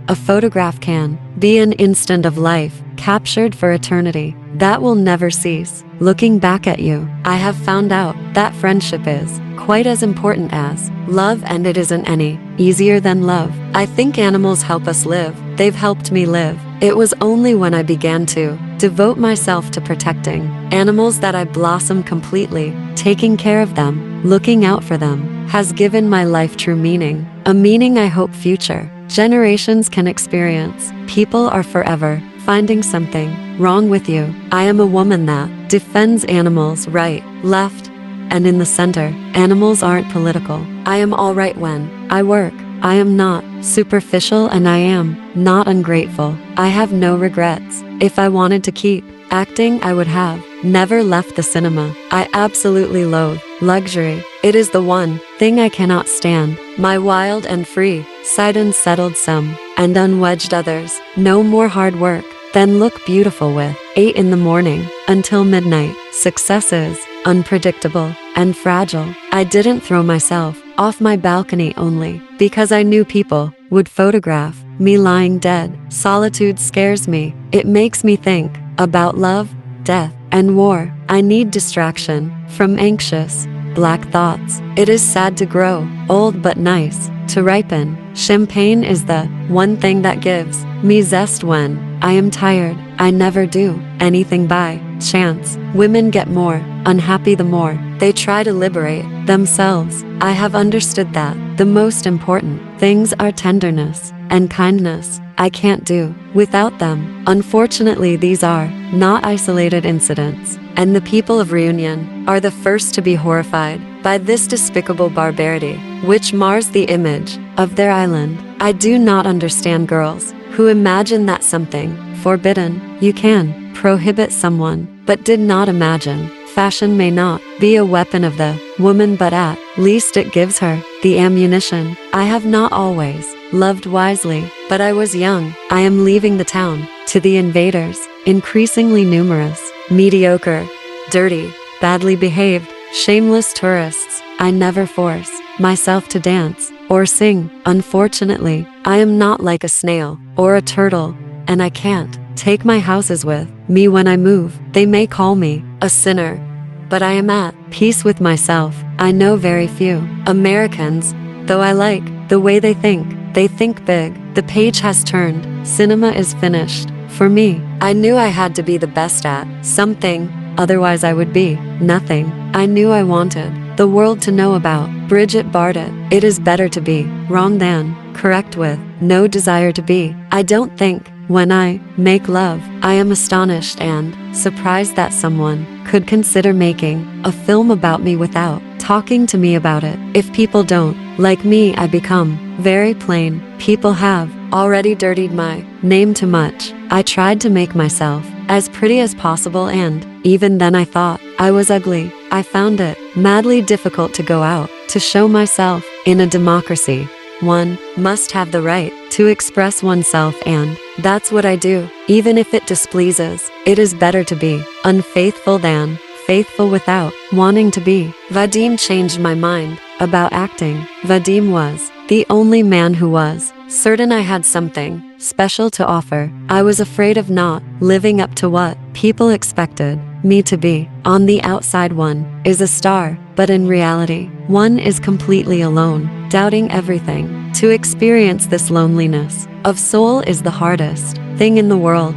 A photograph can be an instant of life, captured for eternity, that will never cease. Looking back at you, I have found out that friendship is quite as important as love, and it isn't any easier than love. I think animals help us live. They've helped me live. It was only when I began to devote myself to protecting animals that I blossomed completely. Taking care of them, looking out for them, has given my life true meaning, a meaning I hope future generations can experience. People are forever finding something wrong with you. I am a woman that defends animals right, left, and in the center. Animals aren't political. I am all right when I work. I am not superficial, and I am not ungrateful. I have no regrets. If I wanted to keep acting, I would have never left the cinema. I absolutely loathe luxury. It is the one thing I cannot stand. My wild and free side unsettled some and unwedged others. No more hard work than look beautiful with 8 in the morning until midnight. Success is unpredictable and fragile. I didn't throw myself off my balcony only because I knew people would photograph me lying dead. Solitude scares me. It makes me think about love, death, and war. I need distraction from anxious, black thoughts. It is sad to grow old, but nice to ripen. Champagne is the one thing that gives me zest when I am tired. I never do anything by chance. Women get more unhappy the more they try to liberate themselves. I have understood that the most important things are tenderness and kindness. I can't do without them. Unfortunately, these are not isolated incidents, and the people of Reunion are the first to be horrified by this despicable barbarity, which mars the image of their island. I do not understand girls who imagine that something forbidden you can prohibit someone, but did not imagine fashion may not be a weapon of the woman, but at least it gives her the ammunition. I have not always loved wisely, but I was young. I am leaving the town to the invaders, increasingly numerous, mediocre, dirty, badly behaved, shameless tourists. I never force myself to dance or sing. Unfortunately, I am not like a snail or a turtle, and I can't take my houses with me when I move. They may call me a sinner, but I am at peace with myself. I know very few Americans, though I like the way they think. They think big. The page has turned. Cinema is finished. For me, I knew I had to be the best at something, otherwise I would be nothing. I knew I wanted the world to know about Brigitte Bardot. It is better to be wrong than correct, with no desire to be. I don't think when I make love, I am astonished and surprised that someone could consider making a film about me without talking to me about it. If people don't like me, I become very plain. People have already dirtied my name too much. I tried to make myself as pretty as possible, and even then I thought I was ugly. I found it madly difficult to go out to show myself. In a democracy, one must have the right to express oneself, and that's what I do. Even if it displeases, it is better to be unfaithful than faithful without wanting to be. Vadim changed my mind about acting. Vadim was the only man who was certain I had something special to offer. I was afraid of not living up to what people expected me to be. On the outside, one is a star, but in reality, one is completely alone, doubting everything. To experience this loneliness of soul is the hardest thing in the world.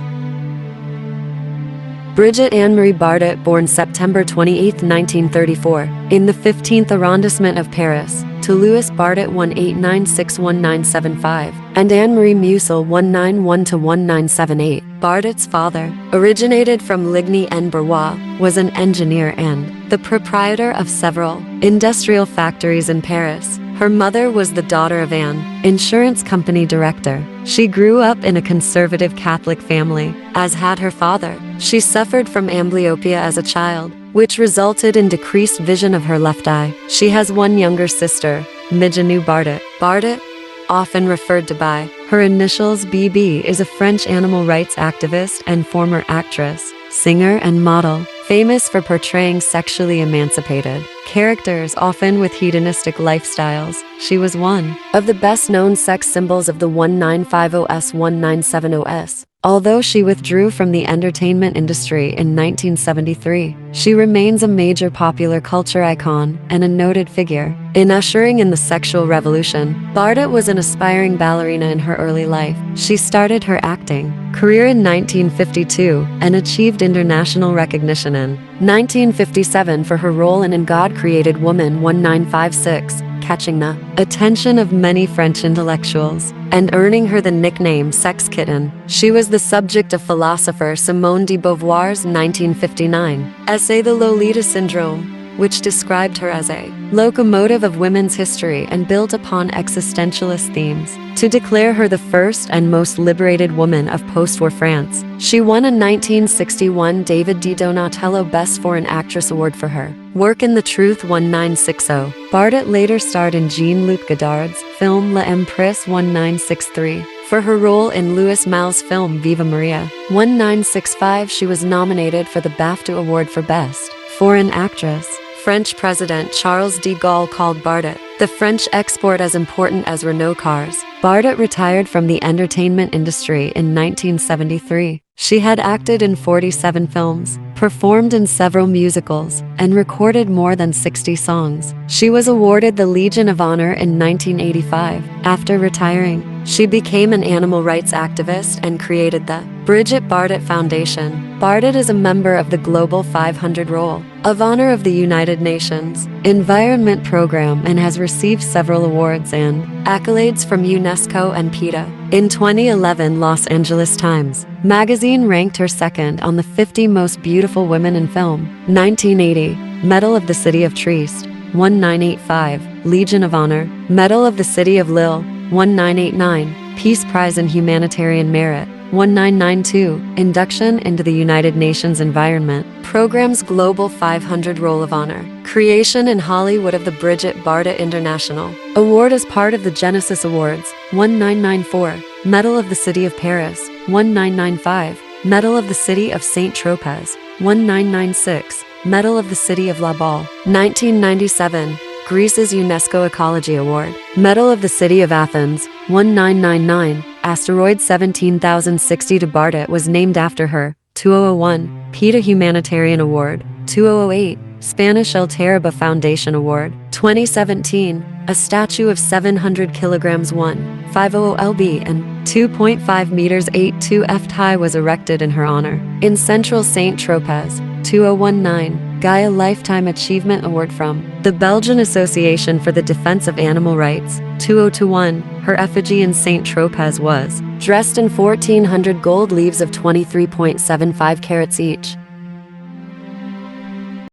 Brigitte Anne-Marie Bardot, born September 28, 1934, in the 15th arrondissement of Paris, to Louis Bardot 189611975 and Anne-Marie Musil 191-1978. Bardot's father, originated from Ligny-en-Barrois, was an engineer and the proprietor of several industrial factories in Paris. Her mother was the daughter of an insurance company director. She grew up in a conservative Catholic family, as had her father. She suffered from amblyopia as a child, which resulted in decreased vision of her left eye. She has one younger sister, Mijanou Bardot. Bardot, often referred to by her initials BB, is a French animal rights activist and former actress, singer, and model, famous for portraying sexually emancipated characters, often with hedonistic lifestyles. She was one of the best-known sex symbols of the 1950s-1970s. Although she withdrew from the entertainment industry in 1973, she remains a major popular culture icon and a noted figure in ushering in the sexual revolution. Bardot was an aspiring ballerina in her early life. She started her acting career in 1952 and achieved international recognition in 1957 for her role in God Created Woman 1956, catching the attention of many French intellectuals and earning her the nickname Sex Kitten. She was the subject of philosopher Simone de Beauvoir's 1959 essay The Lolita Syndrome, which described her as a locomotive of women's history and built upon existentialist themes to declare her the first and most liberated woman of post-war France. She won a 1961 David di Donatello Best Foreign Actress Award for her work in The Truth 1960. Bardot later starred in Jean-Luc Godard's film La Empresse 1963. For her role in Louis Malle's film Viva Maria 1965, she was nominated for the BAFTA Award for Best Foreign Actress. French President Charles de Gaulle called Bardot the French export as important as Renault cars. Bardot retired from the entertainment industry in 1973. She had acted in 47 films, performed in several musicals, and recorded more than 60 songs. She was awarded the Legion of Honor in 1985. After retiring, she became an animal rights activist and created the Brigitte Bardot Foundation. Bardot is a member of the Global 500 Roll of Honor of the United Nations Environment Program and has received several awards and accolades from UNESCO and PETA. In 2011, Los Angeles Times magazine ranked her second on the 50 most beautiful women in film. 1980, Medal of the City of Trieste, 1985, Legion of Honor, Medal of the City of Lille, 1989, Peace Prize in Humanitarian Merit, 1992, induction into the United Nations Environment Program's Global 500 Roll of Honor, creation in Hollywood of the Brigitte Bardot International Award as part of the Genesis Awards, 1994, Medal of the City of Paris, 1995, Medal of the City of Saint-Tropez, 1996, Medal of the City of La Baule, 1997, Greece's UNESCO Ecology Award, Medal of the City of Athens, 1999, Asteroid 17060 to Bardot was named after her, 2001, PETA Humanitarian Award, 2008, Spanish El Terriba Foundation Award, 2017, a statue of 700 kilograms 1.50 lb and 2.5 meters 82 ft high was erected in her honor. In Central Saint-Tropez, 2019, Gaia Lifetime Achievement Award from the Belgian Association for the Defense of Animal Rights, 2021, her effigy in Saint-Tropez was dressed in 1,400 gold leaves of 23.75 carats each.